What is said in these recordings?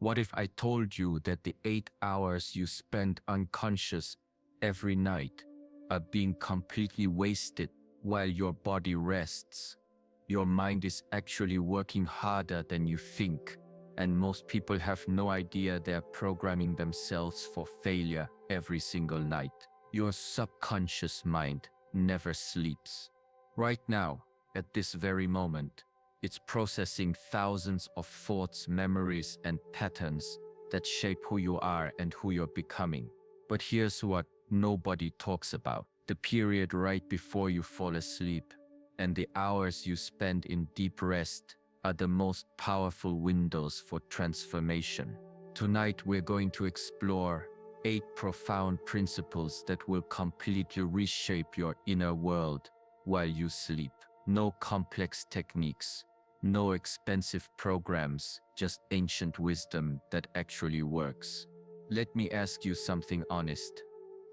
What if I told you that the 8 hours you spend unconscious every night are being completely wasted while your body rests? Your mind is actually working harder than you think, and most people have no idea they're programming themselves for failure every single night. Your subconscious mind never sleeps. Right now, at this very moment, it's processing thousands of thoughts, memories, and patterns that shape who you are and who you're becoming. But here's what nobody talks about: the period right before you fall asleep and the hours you spend in deep rest are the most powerful windows for transformation. Tonight we're going to explore 8 profound principles that will completely reshape your inner world while you sleep. No complex techniques, no expensive programs, just ancient wisdom that actually works. Let me ask you something honest.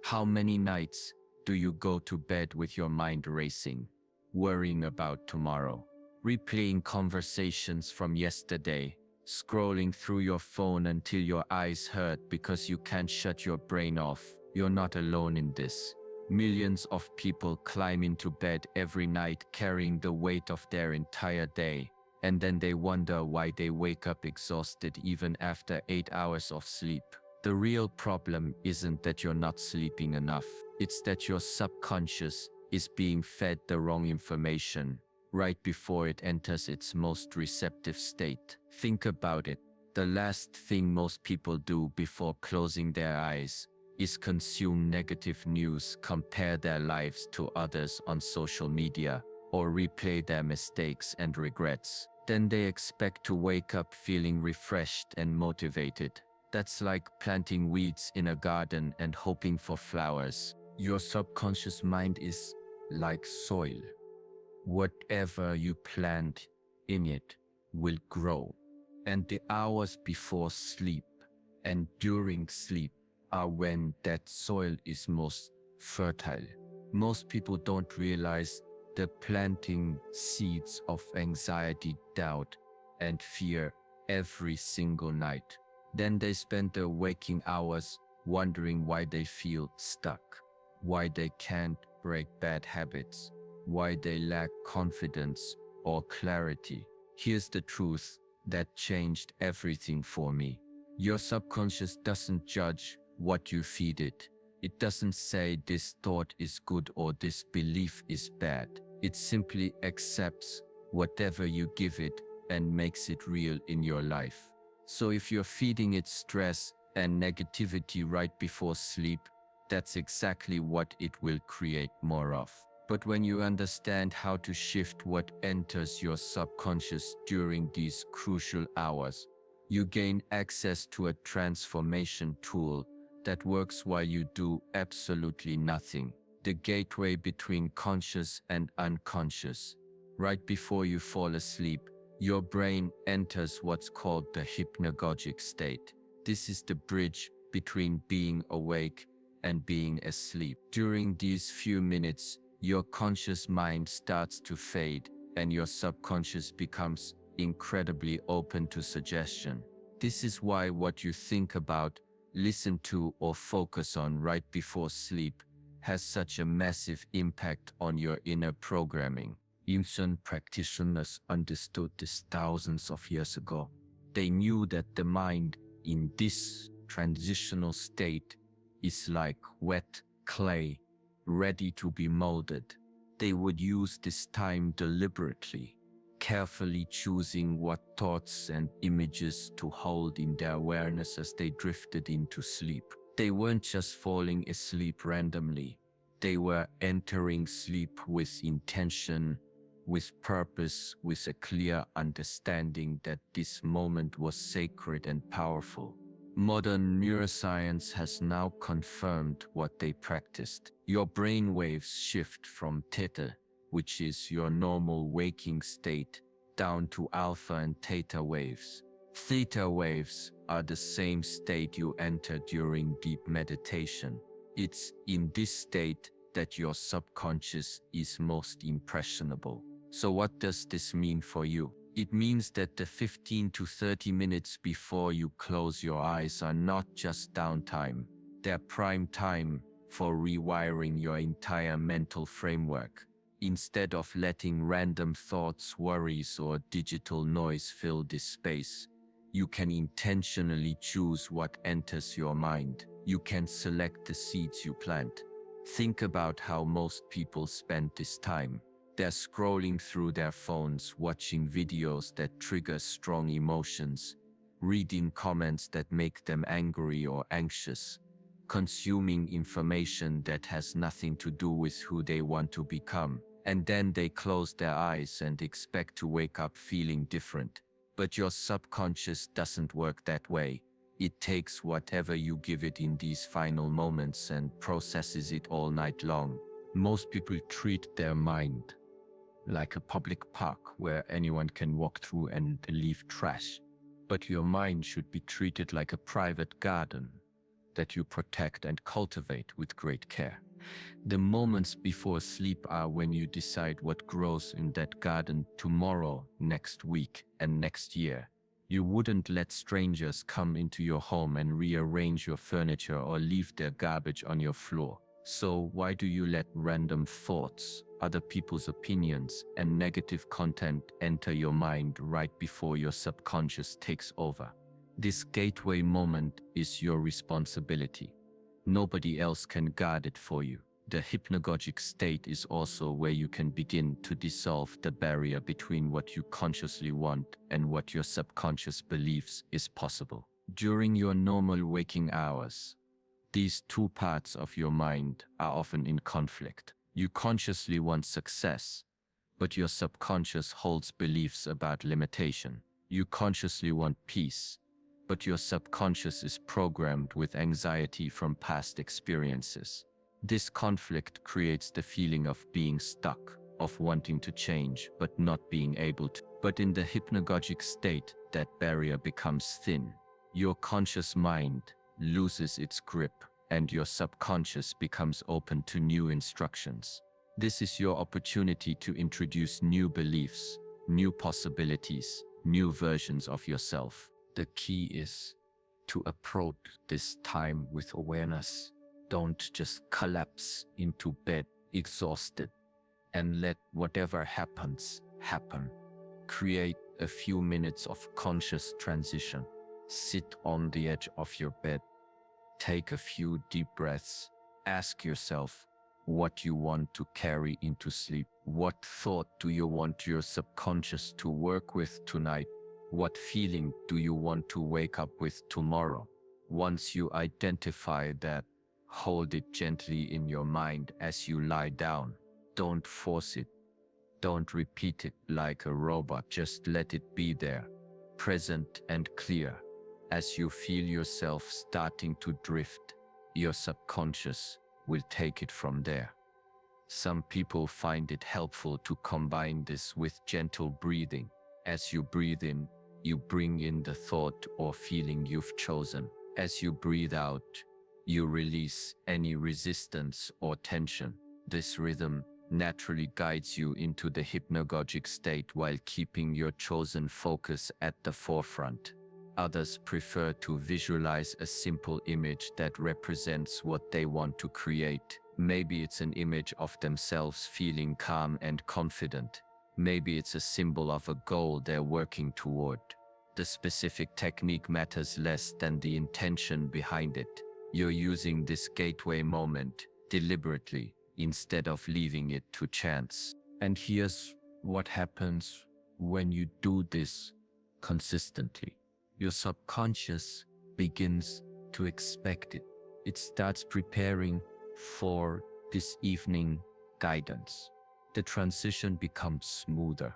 How many nights do you go to bed with your mind racing, worrying about tomorrow, replaying conversations from yesterday, scrolling through your phone until your eyes hurt because you can't shut your brain off? You're not alone in this. Millions of people climb into bed every night carrying the weight of their entire day, and then they wonder why they wake up exhausted even after 8 hours of sleep. The real problem isn't that you're not sleeping enough. It's that your subconscious is being fed the wrong information right before it enters its most receptive state. Think about it. The last thing most people do before closing their eyes is consume negative news, compare their lives to others on social media, or replay their mistakes and regrets. Then they expect to wake up feeling refreshed and motivated. That's like planting weeds in a garden and hoping for flowers. Your subconscious mind is like soil. Whatever you plant in it will grow. And the hours before sleep and during sleep are when that soil is most fertile. Most people don't realize they're planting seeds of anxiety, doubt, and fear every single night. Then they spend their waking hours wondering why they feel stuck, why they can't break bad habits, why they lack confidence or clarity. Here's the truth that changed everything for me. Your subconscious doesn't judge what you feed it. It doesn't say this thought is good or this belief is bad. It simply accepts whatever you give it and makes it real in your life. So if you're feeding it stress and negativity right before sleep, that's exactly what it will create more of. But when you understand how to shift what enters your subconscious during these crucial hours, you gain access to a transformation tool that works while you do absolutely nothing. The gateway between conscious and unconscious. Right before you fall asleep, your brain enters what's called the hypnagogic state. This is the bridge between being awake and being asleep. During these few minutes, your conscious mind starts to fade and your subconscious becomes incredibly open to suggestion. This is why what you think about, listen to, or focus on right before sleep has such a massive impact on your inner programming. Ancient practitioners understood this thousands of years ago. They knew that the mind in this transitional state is like wet clay, ready to be molded. They would use this time deliberately, carefully choosing what thoughts and images to hold in their awareness as they drifted into sleep. They weren't just falling asleep randomly. They were entering sleep with intention, with purpose, with a clear understanding that this moment was sacred and powerful. Modern neuroscience has now confirmed what they practiced. Your brain waves shift from theta, which is your normal waking state, down to alpha and theta waves. Theta waves are the same state you enter during deep meditation. It's in this state that your subconscious is most impressionable. So what does this mean for you? It means that the 15 to 30 minutes before you close your eyes are not just downtime, they're prime time for rewiring your entire mental framework. Instead of letting random thoughts, worries, or digital noise fill this space, you can intentionally choose what enters your mind. You can select the seeds you plant. Think about how most people spend this time. They're scrolling through their phones, watching videos that trigger strong emotions, reading comments that make them angry or anxious, consuming information that has nothing to do with who they want to become. And then they close their eyes and expect to wake up feeling different. But your subconscious doesn't work that way. It takes whatever you give it in these final moments and processes it all night long. Most people treat their mind like a public park where anyone can walk through and leave trash. But your mind should be treated like a private garden that you protect and cultivate with great care. The moments before sleep are when you decide what grows in that garden tomorrow, next week, and next year. You wouldn't let strangers come into your home and rearrange your furniture or leave their garbage on your floor. So why do you let random thoughts, other people's opinions, and negative content enter your mind right before your subconscious takes over? This gateway moment is your responsibility. Nobody else can guard it for you. The hypnagogic state is also where you can begin to dissolve the barrier between what you consciously want and what your subconscious believes is possible. During your normal waking hours, these two parts of your mind are often in conflict. You consciously want success, but your subconscious holds beliefs about limitation. You consciously want peace, but your subconscious is programmed with anxiety from past experiences. This conflict creates the feeling of being stuck, of wanting to change but not being able to. But in the hypnagogic state, that barrier becomes thin. Your conscious mind loses its grip, and your subconscious becomes open to new instructions. This is your opportunity to introduce new beliefs, new possibilities, new versions of yourself. The key is to approach this time with awareness. Don't just collapse into bed exhausted and let whatever happens happen. Create a few minutes of conscious transition. Sit on the edge of your bed. Take a few deep breaths. Ask yourself what you want to carry into sleep. What thought do you want your subconscious to work with tonight? What feeling do you want to wake up with tomorrow? Once you identify that, hold it gently in your mind as you lie down. Don't force it. Don't repeat it like a robot. Just let it be there, present and clear. As you feel yourself starting to drift, your subconscious will take it from there. Some people find it helpful to combine this with gentle breathing. As you breathe in, you bring in the thought or feeling you've chosen. As you breathe out, you release any resistance or tension. This rhythm naturally guides you into the hypnagogic state while keeping your chosen focus at the forefront. Others prefer to visualize a simple image that represents what they want to create. Maybe it's an image of themselves feeling calm and confident. Maybe it's a symbol of a goal they're working toward. The specific technique matters less than the intention behind it. You're using this gateway moment deliberately instead of leaving it to chance. And here's what happens when you do this consistently. Your subconscious begins to expect it. It starts preparing for this evening guidance. The transition becomes smoother.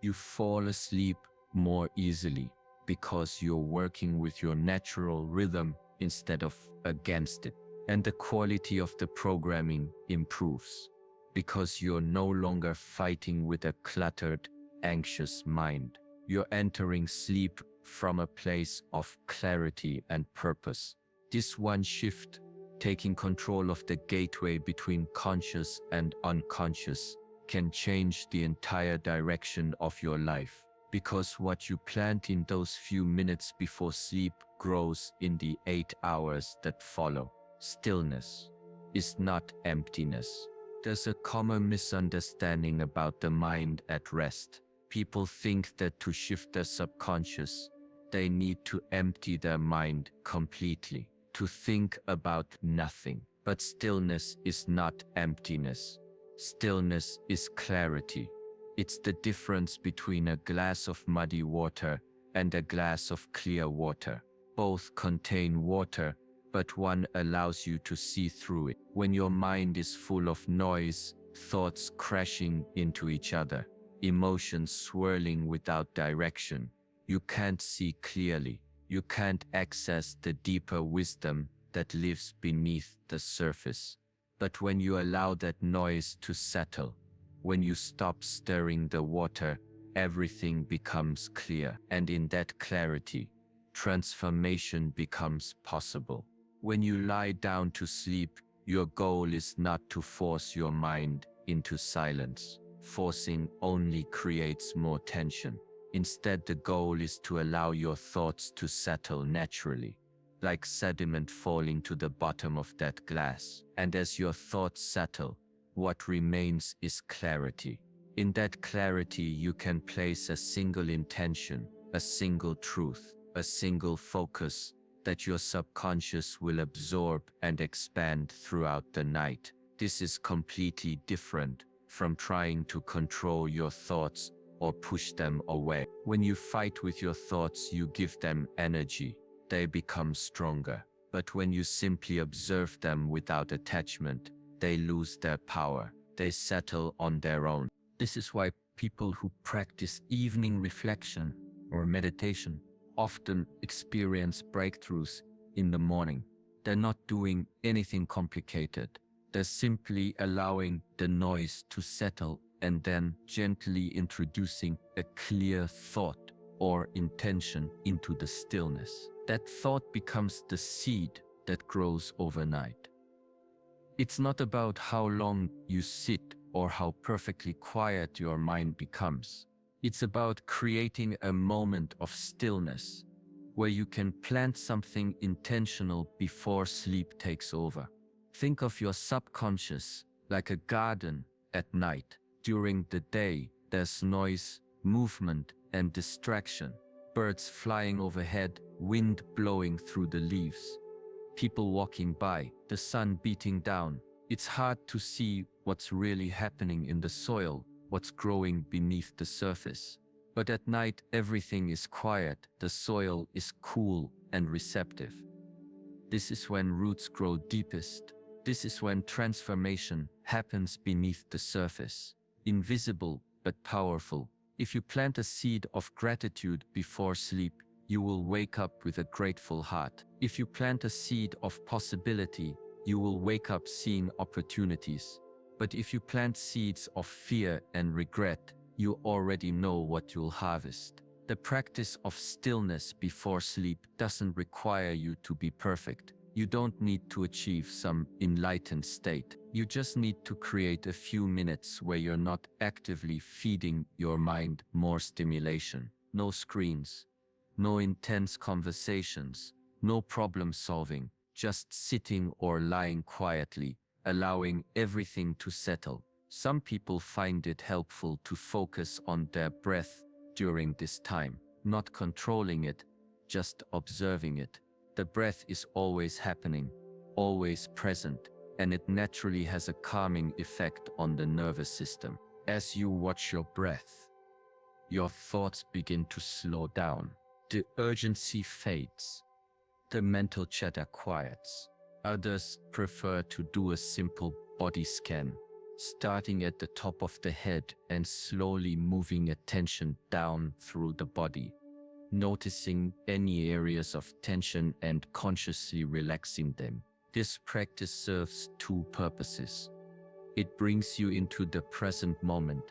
You fall asleep more easily because you're working with your natural rhythm instead of against it. And the quality of the programming improves because you're no longer fighting with a cluttered, anxious mind. You're entering sleep from a place of clarity and purpose. This one shift, taking control of the gateway between conscious and unconscious, can change the entire direction of your life. because what you plant in those few minutes before sleep grows in the 8 hours that follow. Stillness is not emptiness. There's a common misunderstanding about the mind at rest. People think that to shift their subconscious, they need to empty their mind completely, to think about nothing. But stillness is not emptiness. Stillness is clarity. It's the difference between a glass of muddy water and a glass of clear water. Both contain water, but one allows you to see through it. When your mind is full of noise, thoughts crashing into each other, emotions swirling without direction, you can't see clearly. You can't access the deeper wisdom that lives beneath the surface. But when you allow that noise to settle, when you stop stirring the water, everything becomes clear. And in that clarity, transformation becomes possible. When you lie down to sleep, your goal is not to force your mind into silence. Forcing only creates more tension. Instead, the goal is to allow your thoughts to settle naturally, like sediment falling to the bottom of that glass. And as your thoughts settle, what remains is clarity. In that clarity, you can place a single intention, a single truth, a single focus that your subconscious will absorb and expand throughout the night. This is completely different from trying to control your thoughts or push them away. When you fight with your thoughts, you give them energy. They become stronger. But when you simply observe them without attachment, they lose their power. They settle on their own. This is why people who practice evening reflection or meditation often experience breakthroughs in the morning. They're not doing anything complicated. They're simply allowing the noise to settle and then gently introducing a clear thought or intention into the stillness. That thought becomes the seed that grows overnight. It's not about how long you sit or how perfectly quiet your mind becomes. It's about creating a moment of stillness where you can plant something intentional before sleep takes over. Think of your subconscious like a garden at night. During the day, there's noise, movement, and distraction. Birds flying overhead, wind blowing through the leaves, people walking by, the sun beating down. It's hard to see what's really happening in the soil, what's growing beneath the surface. But at night, everything is quiet, the soil is cool and receptive. This is when roots grow deepest. This is when transformation happens beneath the surface. Invisible but powerful. If you plant a seed of gratitude before sleep, you will wake up with a grateful heart. If you plant a seed of possibility, you will wake up seeing opportunities. But if you plant seeds of fear and regret, you already know what you'll harvest. The practice of stillness before sleep doesn't require you to be perfect. You don't need to achieve some enlightened state. You just need to create a few minutes where you're not actively feeding your mind more stimulation. No screens, no intense conversations, no problem solving, just sitting or lying quietly, allowing everything to settle. Some people find it helpful to focus on their breath during this time, not controlling it, just observing it. The breath is always happening, always present, and it naturally has a calming effect on the nervous system. As you watch your breath, your thoughts begin to slow down. The urgency fades. The mental chatter quiets. Others prefer to do a simple body scan, starting at the top of the head and slowly moving attention down through the body, noticing any areas of tension and consciously relaxing them. This practice serves two purposes. It brings you into the present moment,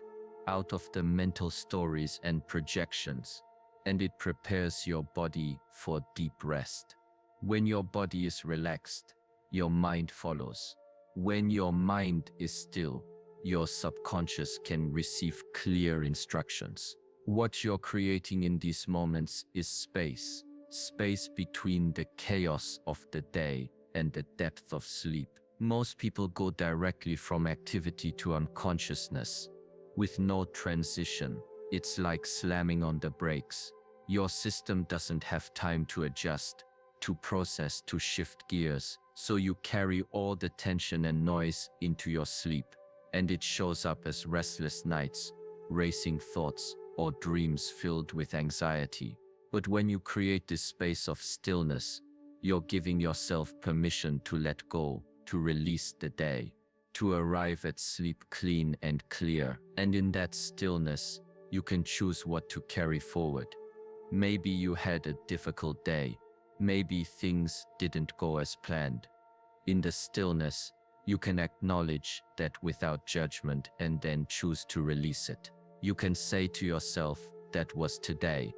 out of the mental stories and projections, and it prepares your body for deep rest. When your body is relaxed, your mind follows. When your mind is still, your subconscious can receive clear instructions. What you're creating in these moments is space. Space between the chaos of the day and the depth of sleep. Most people go directly from activity to unconsciousness, with no transition. It's like slamming on the brakes. Your system doesn't have time to adjust, to process, to shift gears, so you carry all the tension and noise into your sleep, and it shows up as restless nights, racing thoughts, or dreams filled with anxiety. But when you create this space of stillness, you're giving yourself permission to let go, to release the day, to arrive at sleep clean and clear. And in that stillness, you can choose what to carry forward. Maybe you had a difficult day. Maybe things didn't go as planned. In the stillness, you can acknowledge that without judgment and then choose to release it. You can say to yourself, that was today,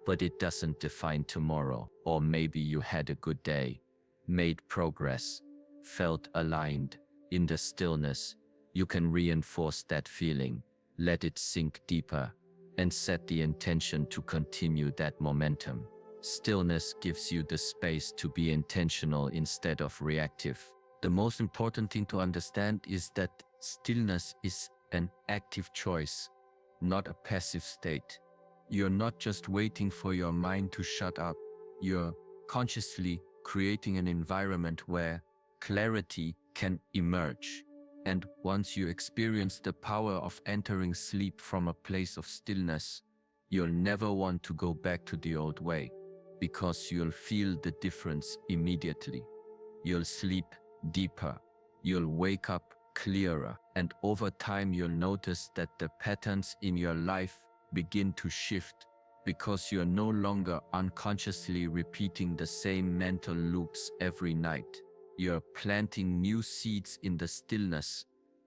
but it doesn't define tomorrow. Or maybe you had a good day, made progress, felt aligned. In the stillness, you can reinforce that feeling, let it sink deeper, and set the intention to continue that momentum. Stillness gives you the space to be intentional instead of reactive. The most important thing to understand is that stillness is an active choice, not a passive state. You're not just waiting for your mind to shut up. You're consciously creating an environment where clarity can emerge. And once you experience the power of entering sleep from a place of stillness, you'll never want to go back to the old way, because you'll feel the difference immediately. You'll sleep deeper, you'll wake up clearer, and over time you'll notice that the patterns in your life begin to shift, because you're no longer unconsciously repeating the same mental loops every night. You're planting new seeds in the stillness,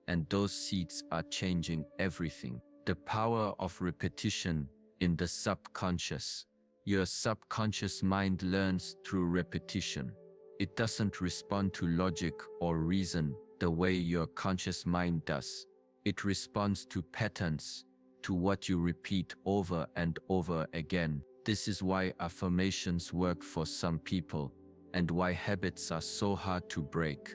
and those seeds are changing everything. The power of repetition in the subconscious. Your subconscious mind learns through repetition. It doesn't respond to logic or reason the way your conscious mind does. It responds to patterns, to what you repeat over and over again. This is why affirmations work for some people, and why habits are so hard to break.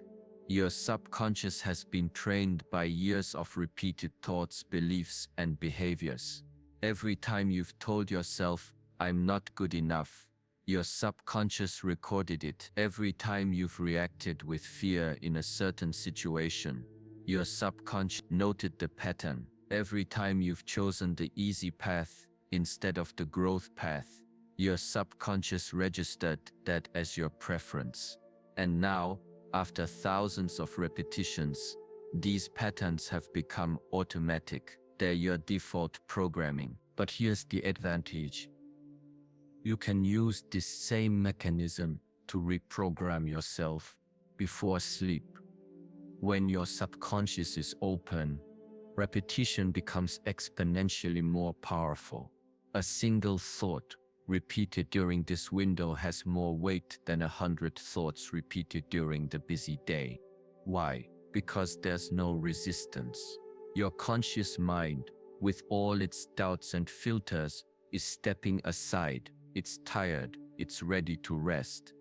Your subconscious has been trained by years of repeated thoughts, beliefs, and behaviors. Every time you've told yourself, "I'm not good enough," your subconscious recorded it. Every time you've reacted with fear in a certain situation, your subconscious noted the pattern. Every time you've chosen the easy path instead of the growth path, your subconscious registered that as your preference. And now, after thousands of repetitions, these patterns have become automatic. They're your default programming. But here's the advantage. You can use this same mechanism to reprogram yourself before sleep. When your subconscious is open, repetition becomes exponentially more powerful. A single thought repeated during this window has more weight than 100 thoughts repeated during the busy day. Why? Because there's no resistance. Your conscious mind, with all its doubts and filters, is stepping aside. It's tired, it's ready to rest.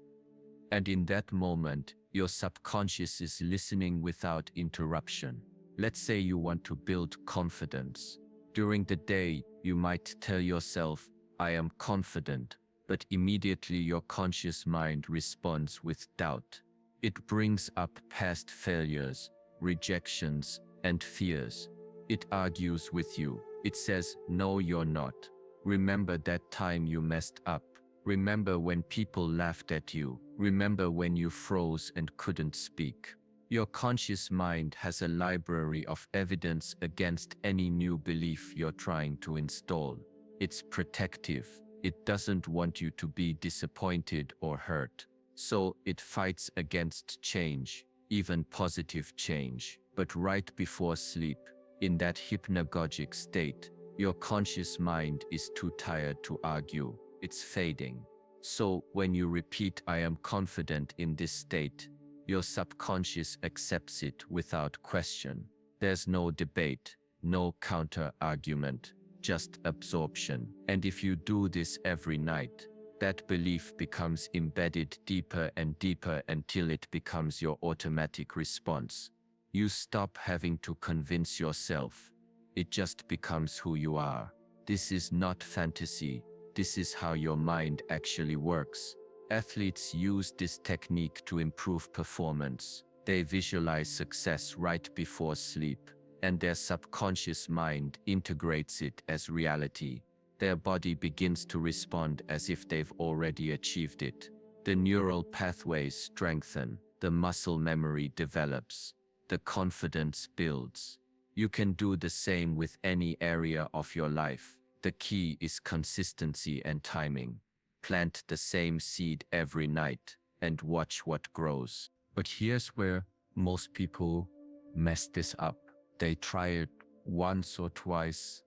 And in that moment, your subconscious is listening without interruption. Let's say you want to build confidence. During the day, you might tell yourself, "I am confident," but immediately your conscious mind responds with doubt. It brings up past failures, rejections, and fears. It argues with you. It says, "No, you're not. Remember that time you messed up. Remember when people laughed at you. Remember when you froze and couldn't speak." Your conscious mind has a library of evidence against any new belief you're trying to install. It's protective. It doesn't want you to be disappointed or hurt. So it fights against change, even positive change. But right before sleep, in that hypnagogic state, your conscious mind is too tired to argue. It's fading. So when you repeat, "I am confident," in this state, your subconscious accepts it without question. There's no debate, no counter-argument, just absorption. And if you do this every night, that belief becomes embedded deeper and deeper until it becomes your automatic response. You stop having to convince yourself. It just becomes who you are. This is not fantasy. This is how your mind actually works. Athletes use this technique to improve performance. They visualize success right before sleep, and their subconscious mind integrates it as reality. Their body begins to respond as if they've already achieved it. The neural pathways strengthen, the muscle memory develops, the confidence builds. You can do the same with any area of your life. The key is consistency and timing. Plant the same seed every night and watch what grows. But here's where most people mess this up. They try it once or twice,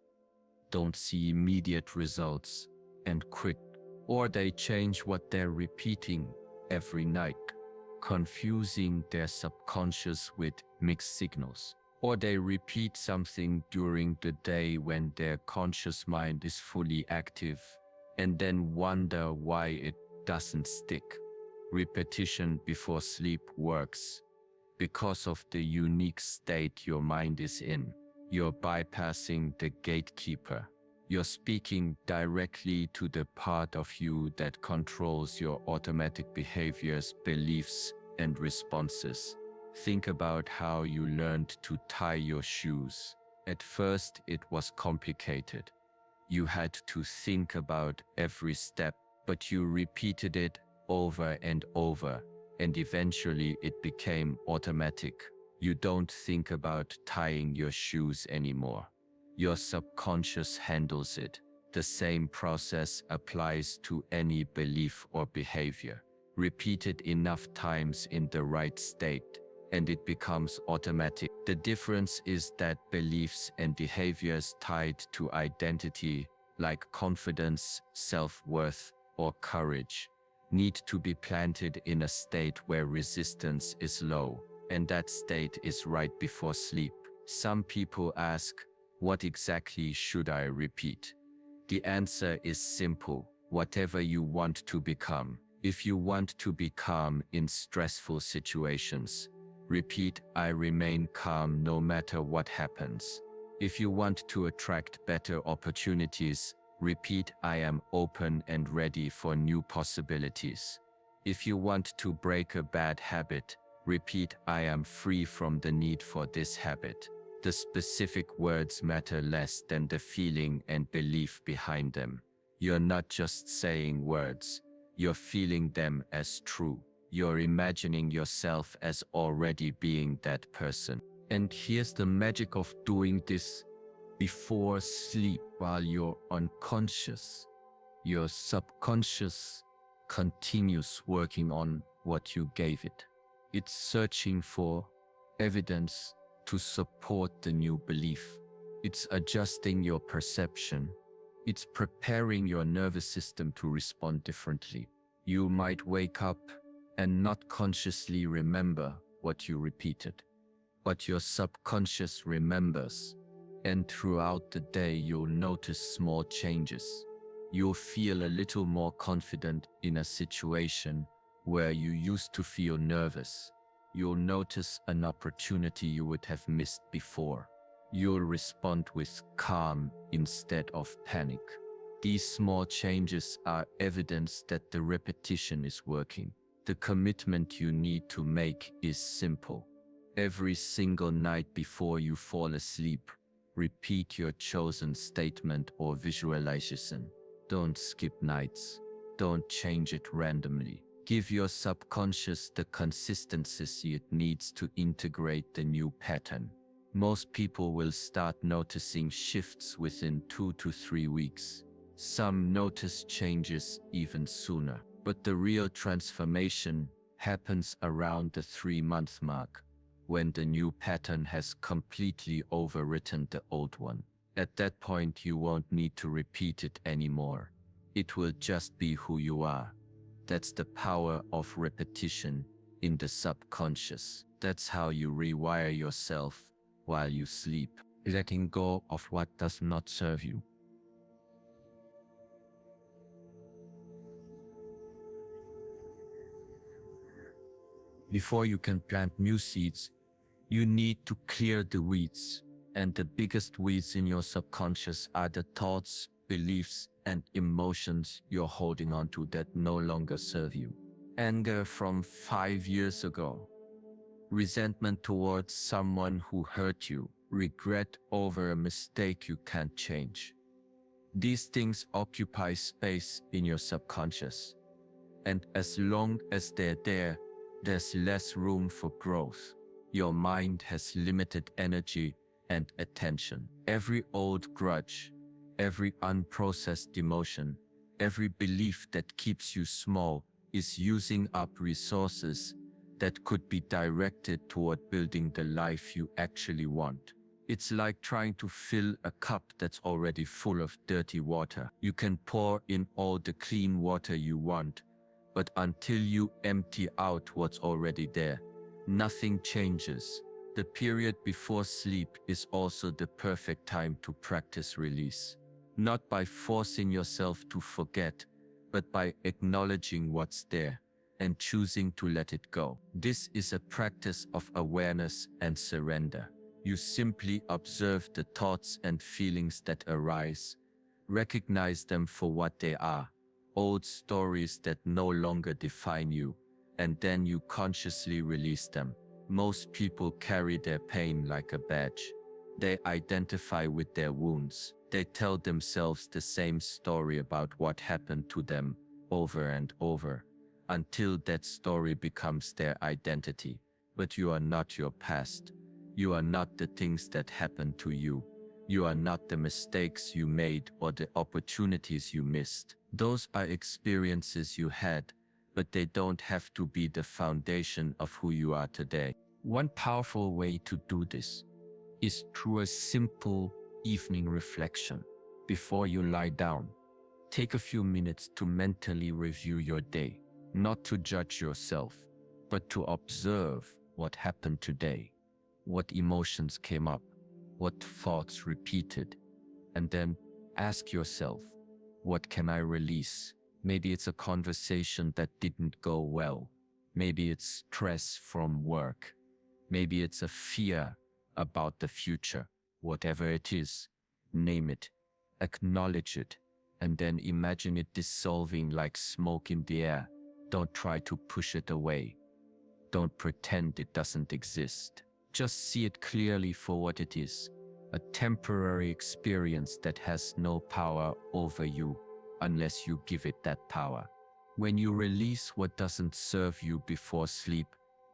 don't see immediate results, and quit. Or they change what they're repeating every night, confusing their subconscious with mixed signals. Or they repeat something during the day when their conscious mind is fully active, and then wonder why it doesn't stick. Repetition before sleep works because of the unique state your mind is in. You're bypassing the gatekeeper. You're speaking directly to the part of you that controls your automatic behaviors, beliefs, and responses. Think about how you learned to tie your shoes. At first, it was complicated. You had to think about every step, but you repeated it over and over, and eventually it became automatic. You don't think about tying your shoes anymore. Your subconscious handles it. The same process applies to any belief or behavior. Repeat it enough times in the right state, and it becomes automatic. The difference is that beliefs and behaviors tied to identity, like confidence, self-worth, or courage, need to be planted in a state where resistance is low, and that state is right before sleep. Some people ask, what exactly should I repeat? The answer is simple: whatever you want to become. If you want to be calm in stressful situations, repeat, I remain calm no matter what happens. If you want to attract better opportunities, repeat, I am open and ready for new possibilities. If you want to break a bad habit, repeat, I am free from the need for this habit. The specific words matter less than the feeling and belief behind them. You're not just saying words, you're feeling them as true. You're imagining yourself as already being that person. And here's the magic of doing this before sleep while you're unconscious. Your subconscious continues working on what you gave it. It's searching for evidence to support the new belief. It's adjusting your perception. It's preparing your nervous system to respond differently. You might wake up and not consciously remember what you repeated, but your subconscious remembers. And throughout the day, you'll notice small changes. You'll feel a little more confident in a situation where you used to feel nervous. You'll notice an opportunity you would have missed before. You'll respond with calm instead of panic. These small changes are evidence that the repetition is working. The commitment you need to make is simple. Every single night before you fall asleep, repeat your chosen statement or visualization. Don't skip nights. Don't change it randomly. Give your subconscious the consistency it needs to integrate the new pattern. Most people will start noticing shifts within 2 to 3 weeks. Some notice changes even sooner. But the real transformation happens around the 3-month mark, when the new pattern has completely overwritten the old one. At that point, you won't need to repeat it anymore. It will just be who you are. That's the power of repetition in the subconscious. That's how you rewire yourself while you sleep, letting go of what does not serve you. Before you can plant new seeds, you need to clear the weeds. And the biggest weeds in your subconscious are the thoughts, beliefs, and emotions you're holding on to that no longer serve you. Anger from 5 years ago, resentment towards someone who hurt you, regret over a mistake you can't change. These things occupy space in your subconscious. And as long as they're there, there's less room for growth. Your mind has limited energy and attention. Every old grudge, every unprocessed emotion, every belief that keeps you small is using up resources that could be directed toward building the life you actually want. It's like trying to fill a cup that's already full of dirty water. You can pour in all the clean water you want, but until you empty out what's already there, nothing changes. The period before sleep is also the perfect time to practice release. Not by forcing yourself to forget, but by acknowledging what's there and choosing to let it go. This is a practice of awareness and surrender. You simply observe the thoughts and feelings that arise, recognize them for what they are, old stories that no longer define you, and then you consciously release them. Most people carry their pain like a badge. They identify with their wounds. They tell themselves the same story about what happened to them over and over, until that story becomes their identity. But you are not your past. You are not the things that happened to you. You are not the mistakes you made or the opportunities you missed. Those are experiences you had, but they don't have to be the foundation of who you are today. One powerful way to do this is through a simple evening reflection. Before you lie down, take a few minutes to mentally review your day, not to judge yourself, but to observe what happened today, what emotions came up, what thoughts repeated, and then ask yourself, what can I release? Maybe it's a conversation that didn't go well. Maybe it's stress from work. Maybe it's a fear about the future. Whatever it is, name it, acknowledge it, and then imagine it dissolving like smoke in the air. Don't try to push it away. Don't pretend it doesn't exist. Just see it clearly for what it is, a temporary experience that has no power over you unless you give it that power. When you release what doesn't serve you before sleep,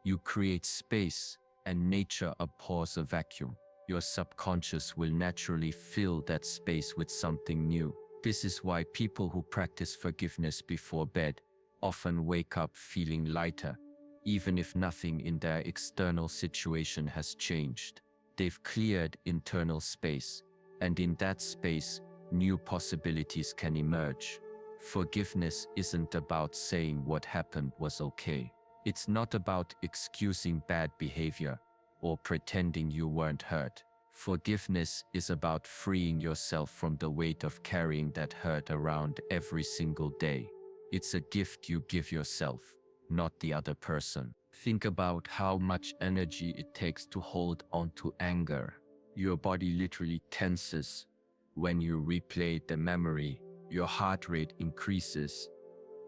you create space, and nature abhors a vacuum. Your subconscious will naturally fill that space with something new. This is why people who practice forgiveness before bed often wake up feeling lighter, even if nothing in their external situation has changed. They've cleared internal space, and in that space, new possibilities can emerge. Forgiveness isn't about saying what happened was okay. It's not about excusing bad behavior or pretending you weren't hurt. Forgiveness is about freeing yourself from the weight of carrying that hurt around every single day. It's a gift you give yourself, not the other person. Think about how much energy it takes to hold on to anger. Your body literally tenses when you replay the memory. Your heart rate increases.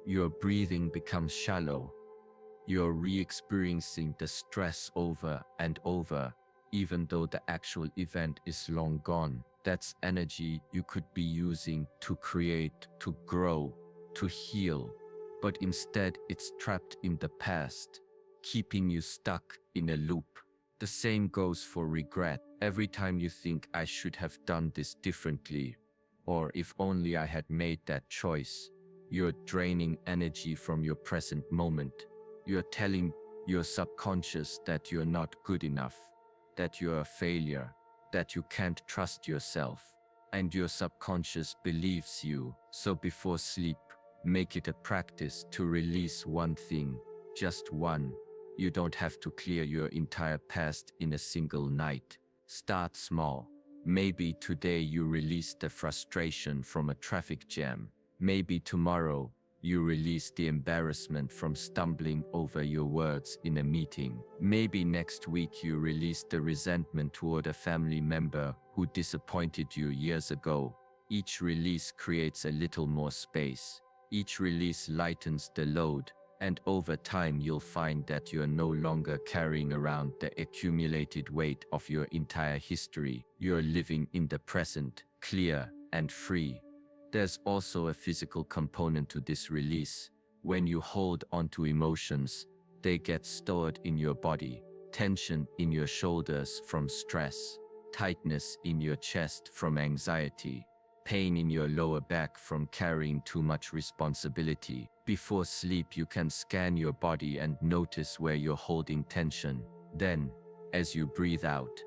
Your breathing becomes shallow. You're re-experiencing the stress over and over, even though the actual event is long gone. That's energy you could be using to create, to grow, to heal. But instead, it's trapped in the past, keeping you stuck in a loop. The same goes for regret. Every time you think, I should have done this differently, or if only I had made that choice, you're draining energy from your present moment. You're telling your subconscious that you're not good enough, that you're a failure, that you can't trust yourself, and your subconscious believes you. So before sleep, make it a practice to release one thing, just one. You don't have to clear your entire past in a single night. Start small. Maybe today you release the frustration from a traffic jam. Maybe tomorrow You release the embarrassment from stumbling over your words in a meeting. Maybe next week you release the resentment toward a family member who disappointed you years ago. Each release creates a little more space. Each release lightens the load, and over time you'll find that you're no longer carrying around the accumulated weight of your entire history. You're living in the present, clear and free. There's also a physical component to this release. When you hold onto emotions, they get stored in your body. Tension in your shoulders from stress, tightness in your chest from anxiety, pain in your lower back from carrying too much responsibility. Before sleep, you can scan your body and notice where you're holding tension. Then, as you breathe out,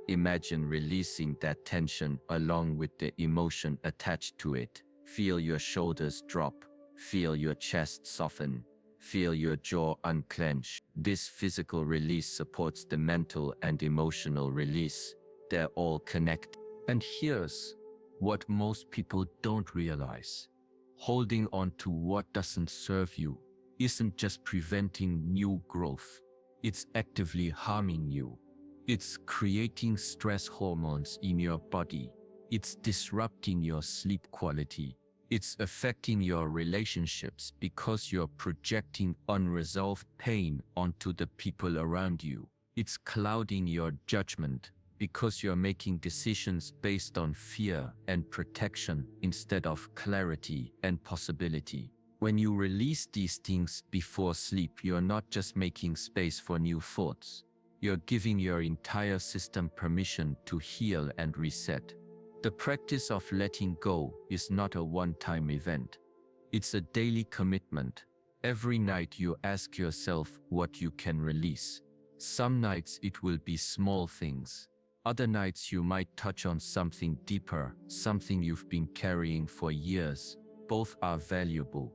imagine releasing that tension along with the emotion attached to it. Feel your shoulders drop, feel your chest soften, feel your jaw unclench. This physical release supports the mental and emotional release. They're all connected. And here's what most people don't realize. Holding on to what doesn't serve you isn't just preventing new growth. It's actively harming you. It's creating stress hormones in your body. It's disrupting your sleep quality. It's affecting your relationships because you're projecting unresolved pain onto the people around you. It's clouding your judgment because you're making decisions based on fear and protection instead of clarity and possibility. When you release these things before sleep, you're not just making space for new thoughts. You're giving your entire system permission to heal and reset. The practice of letting go is not a one-time event. It's a daily commitment. Every night you ask yourself what you can release. Some nights it will be small things. Other nights you might touch on something deeper, something you've been carrying for years. Both are valuable.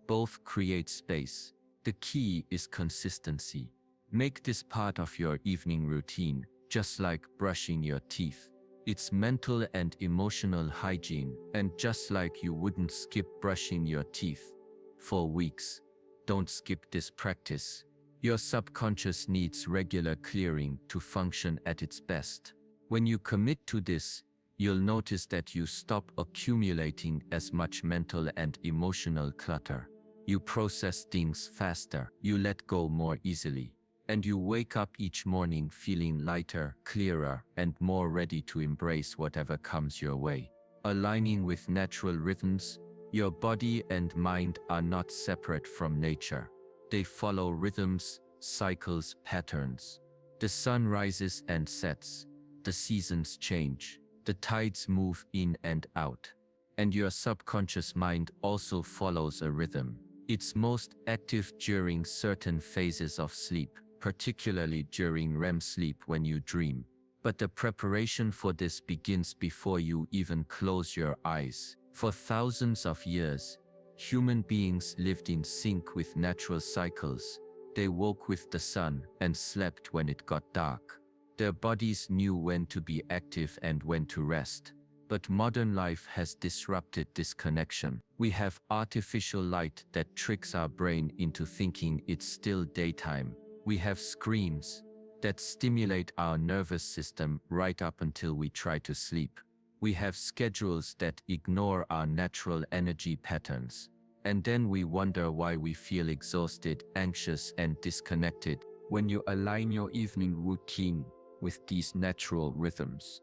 Both create space. The key is consistency. Make this part of your evening routine, just like brushing your teeth. It's mental and emotional hygiene, and just like you wouldn't skip brushing your teeth for weeks, don't skip this practice. Your subconscious needs regular clearing to function at its best. When you commit to this, you'll notice that you stop accumulating as much mental and emotional clutter. You process things faster, you let go more easily, and you wake up each morning feeling lighter, clearer, and more ready to embrace whatever comes your way. Aligning with natural rhythms, your body and mind are not separate from nature. They follow rhythms, cycles, patterns. The sun rises and sets. The seasons change. The tides move in and out. And your subconscious mind also follows a rhythm. It's most active during certain phases of sleep, particularly during REM sleep when you dream. But the preparation for this begins before you even close your eyes. For thousands of years, human beings lived in sync with natural cycles. They woke with the sun and slept when it got dark. Their bodies knew when to be active and when to rest. But modern life has disrupted this connection. We have artificial light that tricks our brain into thinking it's still daytime. We have screens that stimulate our nervous system right up until we try to sleep. We have schedules that ignore our natural energy patterns. And then we wonder why we feel exhausted, anxious, and disconnected. When you align your evening routine with these natural rhythms,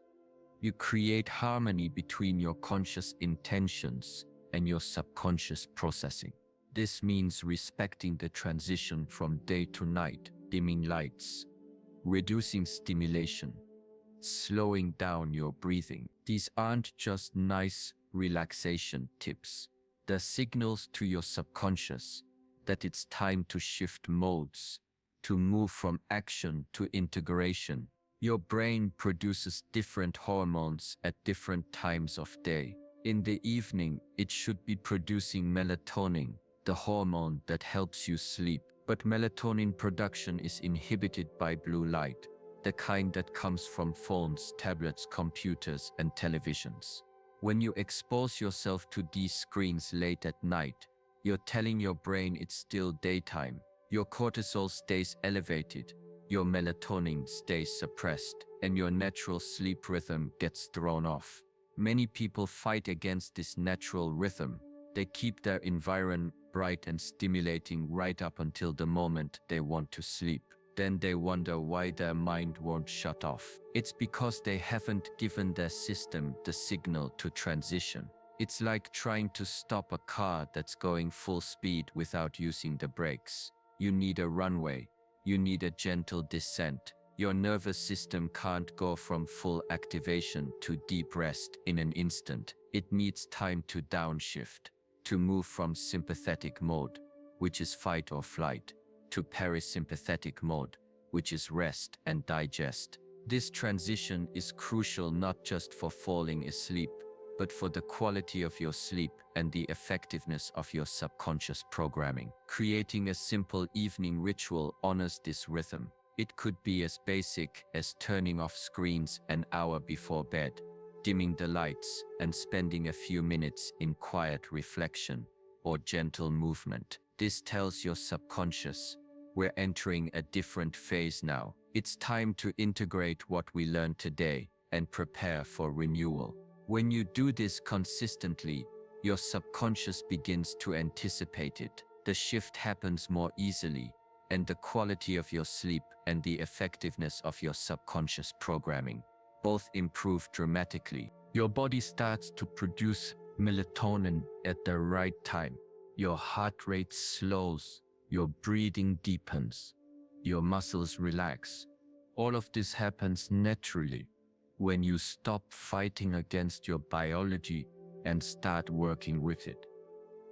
you create harmony between your conscious intentions and your subconscious processing. This means respecting the transition from day to night, dimming lights, reducing stimulation, slowing down your breathing. These aren't just nice relaxation tips. They're signals to your subconscious that it's time to shift modes, to move from action to integration. Your brain produces different hormones at different times of day. In the evening, it should be producing melatonin, the hormone that helps you sleep. But melatonin production is inhibited by blue light, the kind that comes from phones, tablets, computers, and televisions. When you expose yourself to these screens late at night, You're telling your brain it's still daytime. Your cortisol stays elevated, your melatonin stays suppressed, and your natural sleep rhythm gets thrown off. Many people fight against this natural rhythm. They keep their environment bright and stimulating right up until the moment they want to sleep. Then they wonder why their mind won't shut off. It's because they haven't given their system the signal to transition. It's like trying to stop a car that's going full speed without using the brakes. You need a runway. You need a gentle descent. Your nervous system can't go from full activation to deep rest in an instant. It needs time to downshift, to move from sympathetic mode, which is fight or flight, to parasympathetic mode, which is rest and digest. This transition is crucial not just for falling asleep, but for the quality of your sleep and the effectiveness of your subconscious programming. Creating a simple evening ritual honors this rhythm. It could be as basic as turning off screens an hour before bed, dimming the lights, and spending a few minutes in quiet reflection or gentle movement. This tells your subconscious, we're entering a different phase now. It's time to integrate what we learned today and prepare for renewal. When you do this consistently, your subconscious begins to anticipate it. The shift happens more easily, and the quality of your sleep and the effectiveness of your subconscious programming both improve dramatically. Your body starts to produce melatonin at the right time. Your heart rate slows, your breathing deepens, your muscles relax. All of this happens naturally when you stop fighting against your biology and start working with it.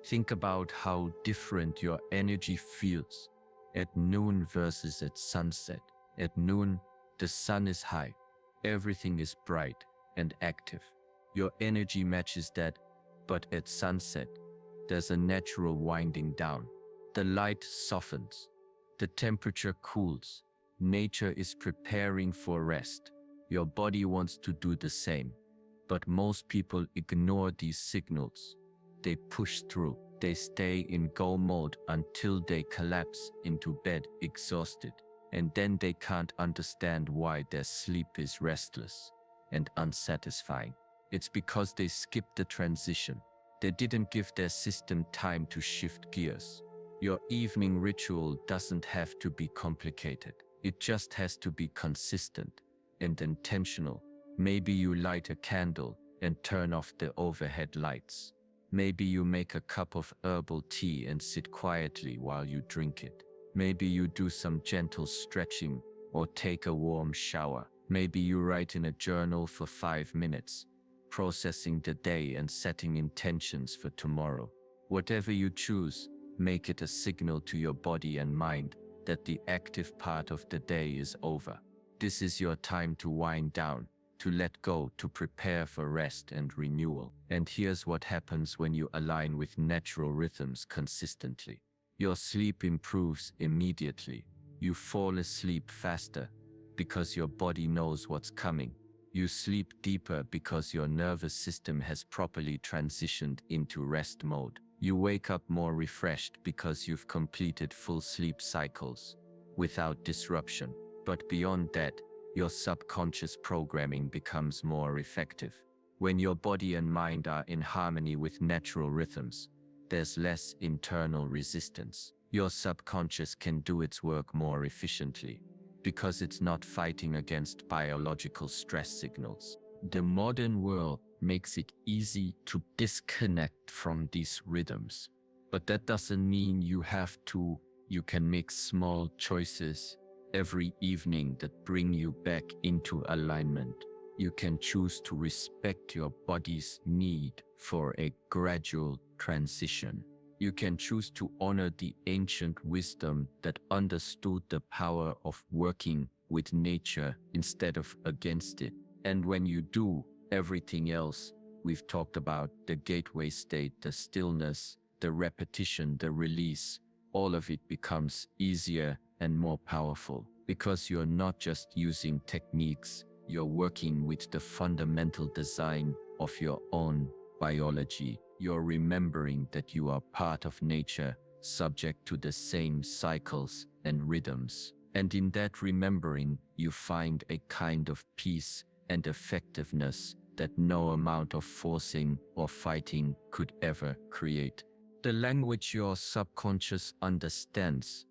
Think about how different your energy feels at noon versus at sunset. At noon, the sun is high, everything is bright and active. Your energy matches that, but at sunset, there's a natural winding down. The light softens, the temperature cools, nature is preparing for rest. Your body wants to do the same, but most people ignore these signals. They push through. They stay in go mode until they collapse into bed exhausted, and then they can't understand why their sleep is restless and unsatisfying. It's because they skipped the transition. They didn't give their system time to shift gears. Your evening ritual doesn't have to be complicated. It just has to be consistent and intentional. Maybe you light a candle and turn off the overhead lights. Maybe you make a cup of herbal tea and sit quietly while you drink it. Maybe you do some gentle stretching or take a warm shower. Maybe you write in a journal for 5 minutes, processing the day and setting intentions for tomorrow. Whatever you choose, make it a signal to your body and mind that the active part of the day is over. This is your time to wind down, to let go, to prepare for rest and renewal. And here's what happens when you align with natural rhythms consistently. Your sleep improves immediately. You fall asleep faster because your body knows what's coming. You sleep deeper because your nervous system has properly transitioned into rest mode. You wake up more refreshed because you've completed full sleep cycles without disruption. But beyond that, your subconscious programming becomes more effective. When your body and mind are in harmony with natural rhythms, there's less internal resistance. Your subconscious can do its work more efficiently because it's not fighting against biological stress signals. The modern world makes it easy to disconnect from these rhythms. But that doesn't mean you have to. You can make small choices every evening that bring you back into alignment. You can choose to respect your body's need for a gradual transition. You can choose to honor the ancient wisdom that understood the power of working with nature instead of against it. And when you do, everything else we've talked about, the gateway state, the stillness, the repetition, the release, all of it becomes easier and more powerful because you're not just using techniques, you're working with the fundamental design of your own biology. You're remembering that you are part of nature, subject to the same cycles and rhythms. And in that remembering, you find a kind of peace and effectiveness that no amount of forcing or fighting could ever create. The language your subconscious understands.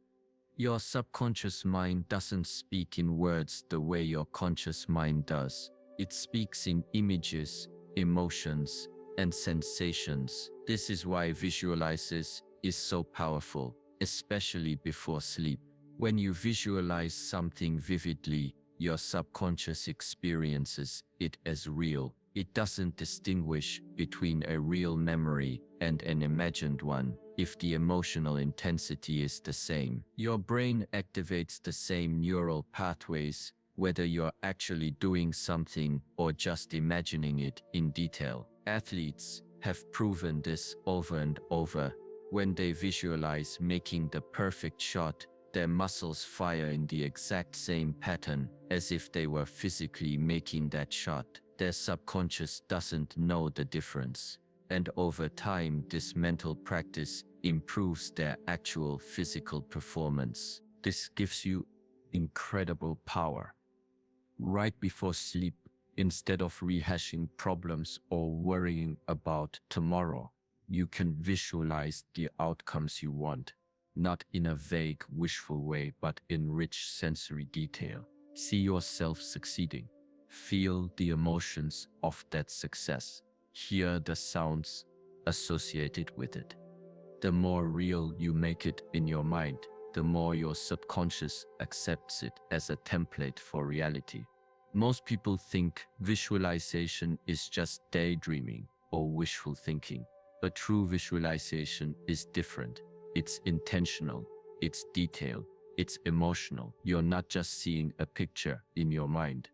Your subconscious mind doesn't speak in words the way your conscious mind does. It speaks in images, emotions, and sensations. This is why visualizes is so powerful, especially before sleep. When you visualize something vividly, your subconscious experiences it as real. It doesn't distinguish between a real memory and an imagined one. If the emotional intensity is the same, your brain activates the same neural pathways, whether you're actually doing something or just imagining it in detail. Athletes have proven this over and over. When they visualize making the perfect shot, their muscles fire in the exact same pattern as if they were physically making that shot. Their subconscious doesn't know the difference. And over time, this mental practice improves their actual physical performance. This gives you incredible power. Right before sleep, instead of rehashing problems or worrying about tomorrow, you can visualize the outcomes you want, not in a vague, wishful way, but in rich sensory detail. See yourself succeeding. Feel the emotions of that success. Hear the sounds associated with it. The more real you make it in your mind, the more your subconscious accepts it as a template for reality. Most people think visualization is just daydreaming or wishful thinking, but true visualization is different. It's intentional, it's detailed, it's emotional. You're not just seeing a picture in your mind.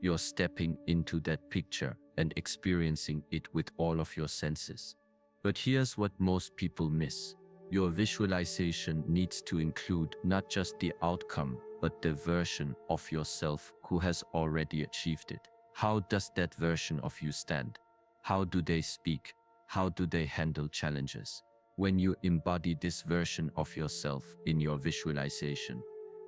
You're stepping into that picture and experiencing it with all of your senses. But here's what most people miss. Your visualization needs to include not just the outcome, but the version of yourself who has already achieved it. How does that version of you stand? How do they speak? How do they handle challenges? When you embody this version of yourself in your visualization,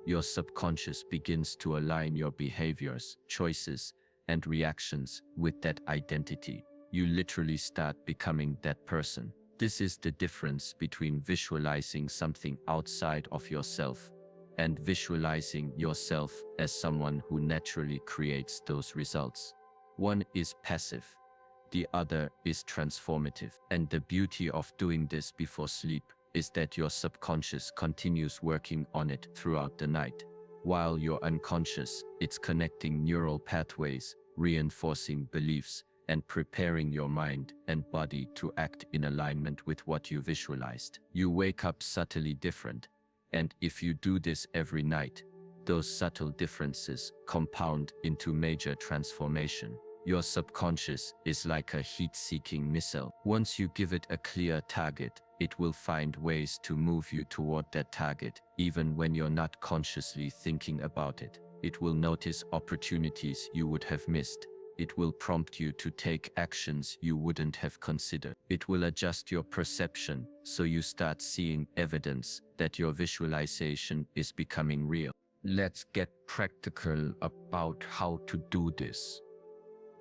your subconscious begins to align your behaviors, choices, and reactions with that identity. You literally start becoming that person. This is the difference between visualizing something outside of yourself and visualizing yourself as someone who naturally creates those results. One is passive, the other is transformative. And the beauty of doing this before sleep is that your subconscious continues working on it throughout the night, while your unconscious, it's connecting neural pathways, reinforcing beliefs, and preparing your mind and body to act in alignment with what you visualized. You wake up subtly different, and if you do this every night, those subtle differences compound into major transformation. Your subconscious is like a heat-seeking missile. Once you give it a clear target, it will find ways to move you toward that target, even when you're not consciously thinking about it. It will notice opportunities you would have missed. It will prompt you to take actions you wouldn't have considered. It will adjust your perception so you start seeing evidence that your visualization is becoming real. Let's get practical about how to do this.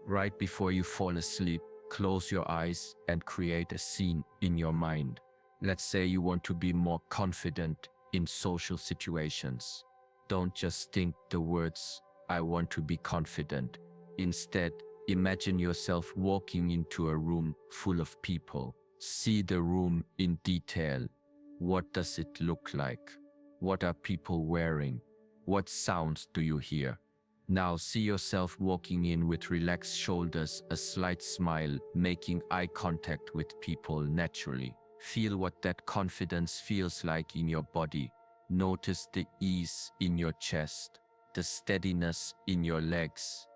Right before you fall asleep, close your eyes and create a scene in your mind. Let's say you want to be more confident in social situations. Don't just think the words, "I want to be confident." Instead, imagine yourself walking into a room full of people. See the room in detail. What does it look like? What are people wearing? What sounds do you hear? Now see yourself walking in with relaxed shoulders, a slight smile, making eye contact with people naturally. Feel what that confidence feels like in your body. Notice the ease in your chest, the steadiness in your legs,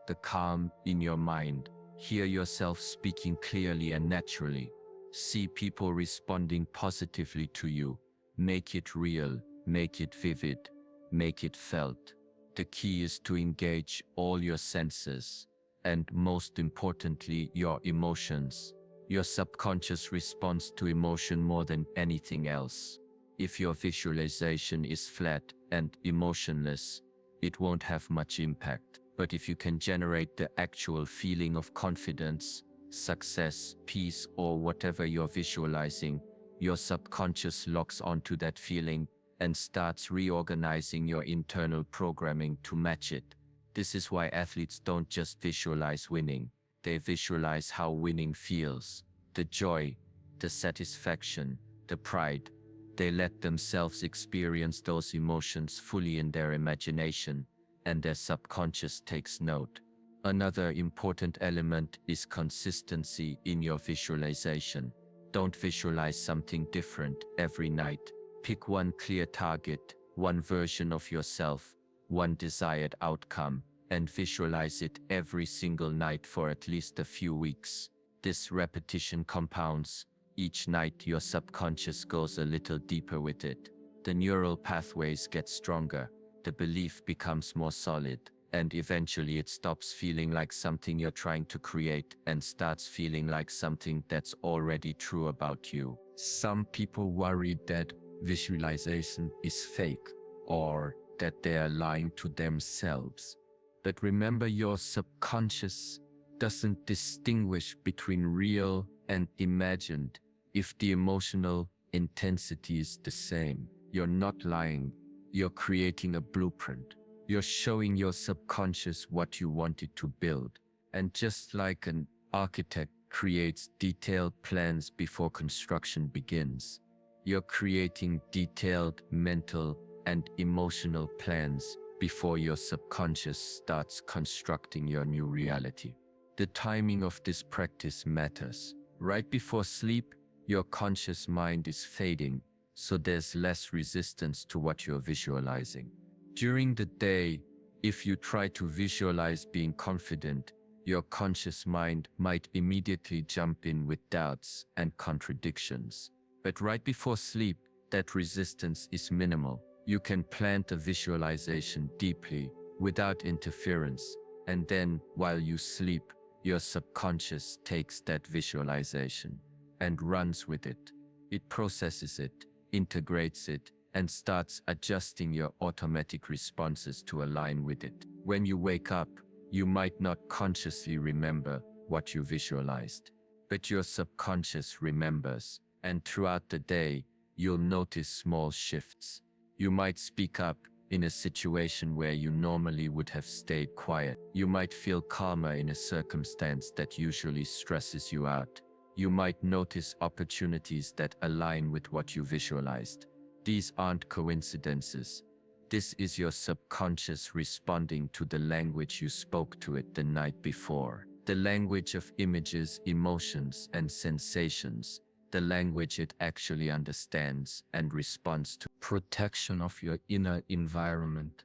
the calm in your mind. Hear yourself speaking clearly and naturally. See people responding positively to you. Make it real, make it vivid, make it felt. The key is to engage all your senses, and most importantly, your emotions. Your subconscious responds to emotion more than anything else. If your visualization is flat and emotionless, it won't have much impact. But if you can generate the actual feeling of confidence, success, peace, or whatever you're visualizing, your subconscious locks onto that feeling and starts reorganizing your internal programming to match it. This is why athletes don't just visualize winning. They visualize how winning feels, the joy, the satisfaction, the pride. They let themselves experience those emotions fully in their imagination, and their subconscious takes note. Another important element is consistency in your visualization. Don't visualize something different every night. Pick one clear target, one version of yourself, one desired outcome, and visualize it every single night for at least a few weeks. This repetition compounds. Each night your subconscious goes a little deeper with it. The neural pathways get stronger, the belief becomes more solid, and eventually it stops feeling like something you're trying to create and starts feeling like something that's already true about you. Some people worry that visualization is fake or that they are lying to themselves. But remember, your subconscious doesn't distinguish between real and imagined. If the emotional intensity is the same, you're not lying. You're creating a blueprint. You're showing your subconscious what you want it to build. And just like an architect creates detailed plans before construction begins, you're creating detailed mental and emotional plans before your subconscious starts constructing your new reality. The timing of this practice matters. Right before sleep, your conscious mind is fading, so there's less resistance to what you're visualizing. During the day, if you try to visualize being confident, your conscious mind might immediately jump in with doubts and contradictions. But right before sleep, that resistance is minimal. You can plant a visualization deeply, without interference, and then, while you sleep, your subconscious takes that visualization and runs with it. It processes it, integrates it, and starts adjusting your automatic responses to align with it. When you wake up, you might not consciously remember what you visualized, but your subconscious remembers, and throughout the day, you'll notice small shifts. You might speak up in a situation where you normally would have stayed quiet. You might feel calmer in a circumstance that usually stresses you out. You might notice opportunities that align with what you visualized. These aren't coincidences. This is your subconscious responding to the language you spoke to it the night before. The language of images, emotions, and sensations. The language it actually understands and responds to. Protection of your inner environment.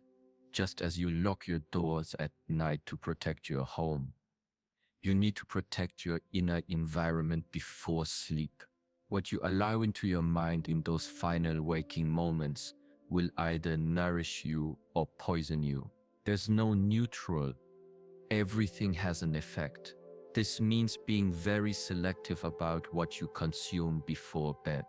Just as you lock your doors at night to protect your home, you need to protect your inner environment before sleep. What you allow into your mind in those final waking moments will either nourish you or poison you. There's no neutral. Everything has an effect. This means being very selective about what you consume before bed.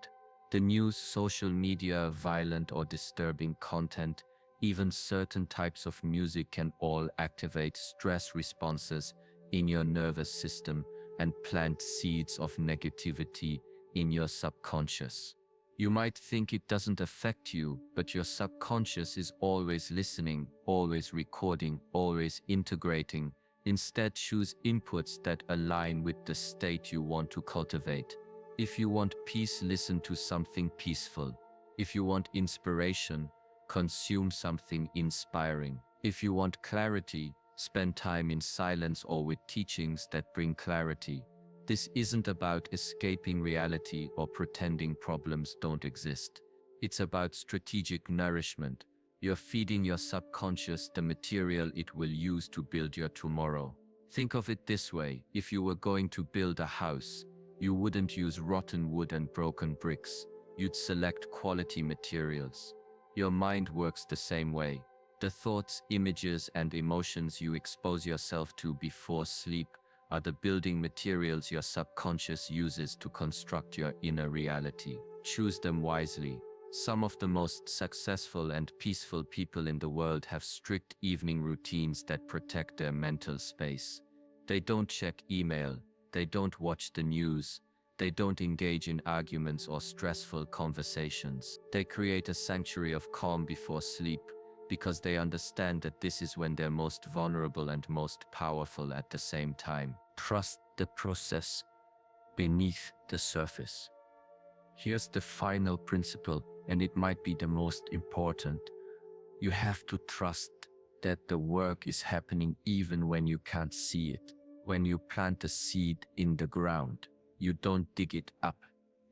The news, social media, violent or disturbing content, even certain types of music can all activate stress responses in your nervous system and plant seeds of negativity in your subconscious. You might think it doesn't affect you, but your subconscious is always listening, always recording, always integrating. Instead, choose inputs that align with the state you want to cultivate. If you want peace, listen to something peaceful. If you want inspiration, consume something inspiring. If you want clarity, spend time in silence or with teachings that bring clarity. This isn't about escaping reality or pretending problems don't exist. It's about strategic nourishment. You're feeding your subconscious the material it will use to build your tomorrow. Think of it this way: if you were going to build a house, you wouldn't use rotten wood and broken bricks. You'd select quality materials. Your mind works the same way. The thoughts, images, and emotions you expose yourself to before sleep are the building materials your subconscious uses to construct your inner reality. Choose them wisely. Some of the most successful and peaceful people in the world have strict evening routines that protect their mental space. They don't check email, they don't watch the news, they don't engage in arguments or stressful conversations. They create a sanctuary of calm before sleep, because they understand that this is when they're most vulnerable and most powerful at the same time. Trust the process beneath the surface. Here's the final principle, and it might be the most important. You have to trust that the work is happening even when you can't see it. When you plant a seed in the ground, you don't dig it up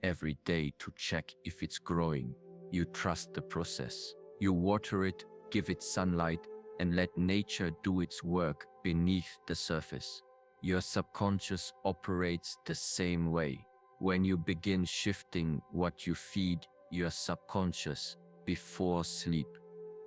every day to check if it's growing. You trust the process. You water it, give it sunlight, and let nature do its work beneath the surface. Your subconscious operates the same way. When you begin shifting what you feed your subconscious before sleep,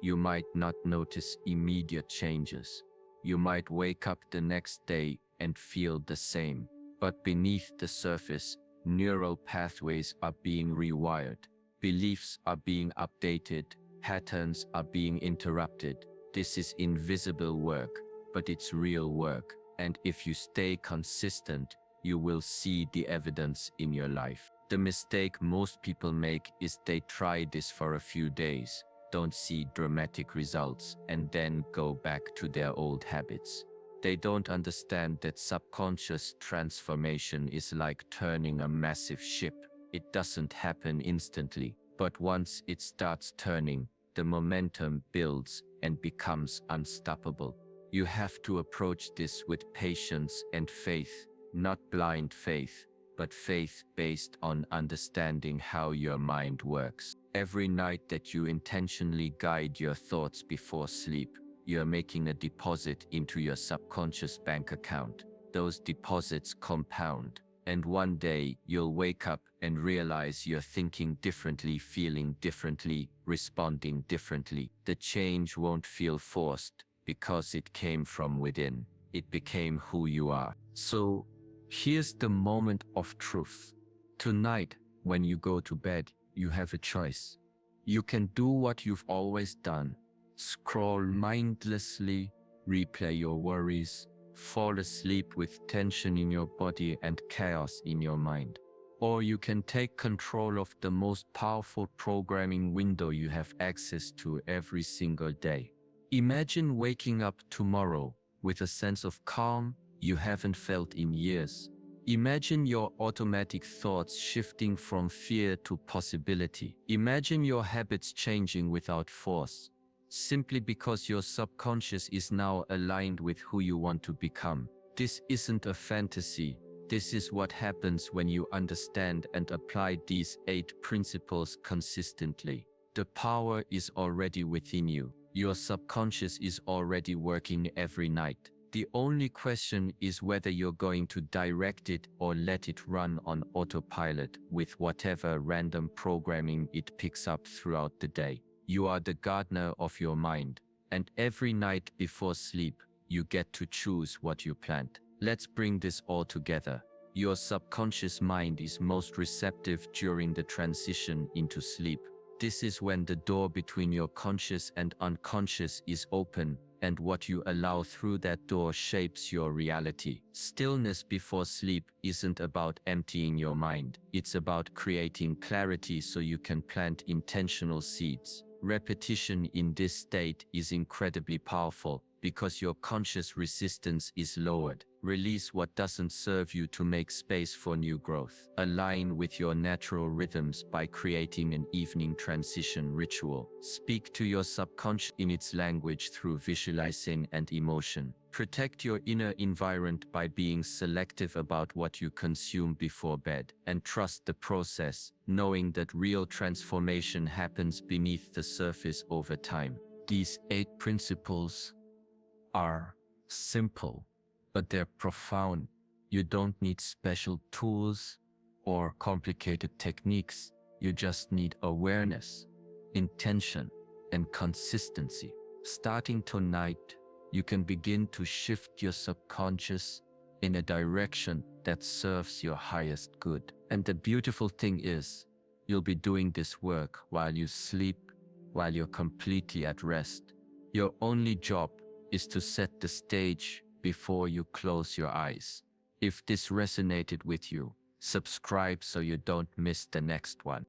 you might not notice immediate changes. You might wake up the next day and feel the same. But beneath the surface, neural pathways are being rewired. Beliefs are being updated. Patterns are being interrupted. This is invisible work, but it's real work. And if you stay consistent, you will see the evidence in your life. The mistake most people make is they try this for a few days, don't see dramatic results, and then go back to their old habits. They don't understand that subconscious transformation is like turning a massive ship. It doesn't happen instantly, but once it starts turning, the momentum builds and becomes unstoppable. You have to approach this with patience and faith, not blind faith, but faith based on understanding how your mind works. Every night that you intentionally guide your thoughts before sleep, you're making a deposit into your subconscious bank account. Those deposits compound, and one day you'll wake up and realize you're thinking differently, feeling differently, responding differently. The change won't feel forced because it came from within. It became who you are. So here's the moment of truth. Tonight, when you go to bed, you have a choice. You can do what you've always done. Scroll mindlessly, replay your worries, fall asleep with tension in your body and chaos in your mind. Or you can take control of the most powerful programming window you have access to every single day. Imagine waking up tomorrow with a sense of calm you haven't felt in years. Imagine your automatic thoughts shifting from fear to possibility. Imagine your habits changing without force, simply because your subconscious is now aligned with who you want to become. This isn't a fantasy. This is what happens when you understand and apply these 8 principles consistently. The power is already within you. Your subconscious is already working every night. The only question is whether you're going to direct it or let it run on autopilot with whatever random programming it picks up throughout the day. You are the gardener of your mind, and every night before sleep, you get to choose what you plant. Let's bring this all together. Your subconscious mind is most receptive during the transition into sleep. This is when the door between your conscious and unconscious is open, and what you allow through that door shapes your reality. Stillness before sleep isn't about emptying your mind. It's about creating clarity so you can plant intentional seeds. Repetition in this state is incredibly powerful because your conscious resistance is lowered. Release what doesn't serve you to make space for new growth. Align with your natural rhythms by creating an evening transition ritual. Speak to your subconscious in its language through visualizing and emotion. Protect your inner environment by being selective about what you consume before bed. And trust the process, knowing that real transformation happens beneath the surface over time. These 8 principles are simple, but they're profound. You don't need special tools or complicated techniques. You just need awareness, intention, and consistency. Starting tonight, you can begin to shift your subconscious in a direction that serves your highest good. And the beautiful thing is, you'll be doing this work while you sleep, while you're completely at rest. Your only job is to set the stage before you close your eyes. If this resonated with you, subscribe so you don't miss the next one.